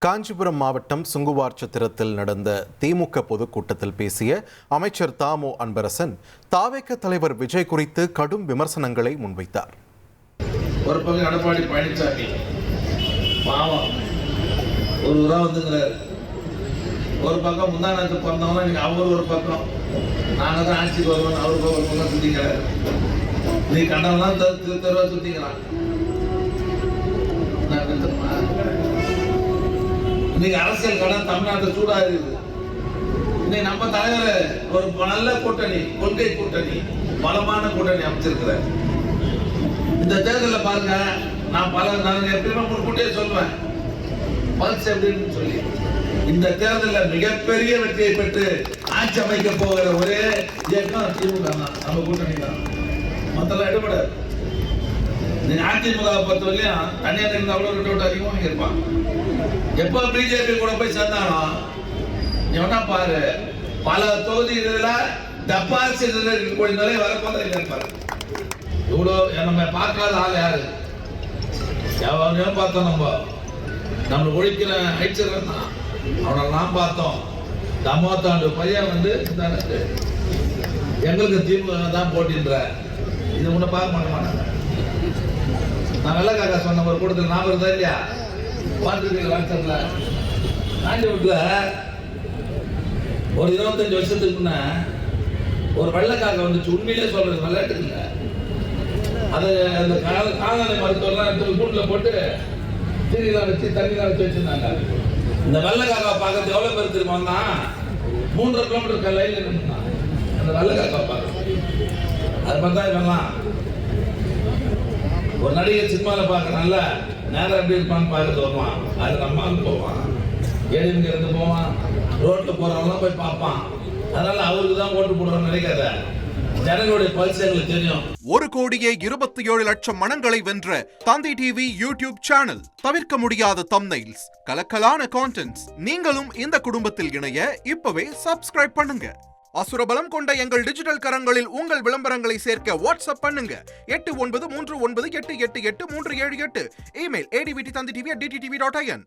காஞ்சிபுரம் மாவட்டம் சுங்குவார்சத்திரத்தில் நடந்த திமுக பொதுக்கூட்டத்தில் பேசிய அமைச்சர் தாமோ அன்பரசன் தாவேக தலைவர் விஜய் குறித்து கடும் விமர்சனங்களை முன்வைத்தார். ஒரு பக்கம் எடப்பாடி பழனிசாமி பாவம் ஒரு ஊரா வந்துங்கிறார். ஒரு பக்கம் முந்தானத்து பிறந்தவங்க நீங்க அவர் ஒரு பக்கம் நாங்கள் தான் ஆட்சிக்கு வருவோம் அவருக்கு ஒரு பக்கம் சுத்திக்கிறார். நீ கண்டவெல்லாம் தெருவா சுத்திக்கிறான். இன்னைக்கு அரசியல் கடன் தமிழ்நாட்டில் சூடா இருக்குது. இன்னைக்கு நம்ம தலைவர் ஒரு நல்ல கூட்டணி, கொள்கை கூட்டணி, பலமான கூட்டணி அமைச்சிருக்கிறார். இந்த தேர்தலில் பாருங்க, நான் எப்பயுமே முன்கூட்டியே சொல்லுவேன் பல்ஸ் எப்படின்னு சொல்லி. இந்த தேர்தலில் மிகப்பெரிய வெற்றியை பெற்று ஆட்சி அமைக்க போகிற ஒரே இயக்கம் திமுக தான், நம்ம கூட்டணி தான். மற்றெல்லாம் எடுபடாது. நீங்க அதிமுக பொறுத்தவரையும் தனியார் இருந்து அவ்வளோ விட்டு அதிகமாக இருப்பான். எப்போ பிஜேபி கூட போய் சேர்ந்தாலும் எவனா பாரு, பல தொகுதிகளில் டெபாசிட் இருக்கக்கூடிய நிலை வரப்போதான் இருப்பாரு. இவ்வளோ நம்ம பார்க்காத ஆள் யாரு? எவனையோ பார்த்தோம். நம்ம ஒழிக்கிற ஐச்சர் தான் அவனை நாம் பார்த்தோம். தமோத்தாண்டு பையன் வந்து எங்களுக்கு திமுக தான் போட்டின்ற இது ஒன்று பார்க்க மாட்டேன். நான் வெள்ளக்காக்கா சொன்ன ஒரு கூட்டத்தில் ஞாபகம் இருந்தா இல்லையா? பார்த்துருக்கீங்க வாட்ஸ்அப்ல காஞ்சிபுரத்துல ஒரு 25 வருஷத்துக்கு முன்ன ஒரு வெள்ளக்காக்கா வந்துச்சு. உண்மையிலே சொல்றது விளையாட்டு இல்லை. அதை அந்த கால்நடை மருத்துவம்லாம் எடுத்து கூண்டில் போட்டு தீனிலாம் வச்சு தண்ணிலாம் வச்சு வச்சிருந்தாங்க. இந்த வெள்ளக்காக்கா பார்க்கறது எவ்வளோ பேர் திரும்ப வந்தான்? 3.5 கிலோமீட்டர் லைன்ல நின்றுதான் அந்த வெள்ளக்காக்கா பார்க்க. அது பார்த்தா இவெல்லாம் ஒரு நடிகை சினிமாவில் பார்க்கறனால நேரம் எப்படி இருப்பான்னு பார்க்கறது வருவான். அது நம்ம அங்கே போவான், ஏடிஎம்கே இருந்து போவான், ரோட்டில் போகிறவங்களாம் போய் பார்ப்பான். அதனால அவருக்கு தான் ஓட்டு போடுறோம்னு நினைக்காத. ஜனங்களுடைய பல்ஸ் எங்களுக்கு தெரியும். 1,27,00,000 மனங்களை வென்ற தந்தி டிவி யூடியூப் சேனல். தவிர்க்க முடியாத தம்ப்நெயில்ஸ், கலக்கலான கான்டென்ட்ஸ். நீங்களும் இந்த குடும்பத்தில் இணைய இப்பவே சப்ஸ்கிரைப் பண்ணுங்க. அசுரபலம் கொண்ட எங்கள் டிஜிட்டல் கரங்களில் உங்கள் விளம்பரங்களை சேர்க்க வாட்ஸ்அப் பண்ணுங்க. 8939888378. Email advtthanditv@dttv.in.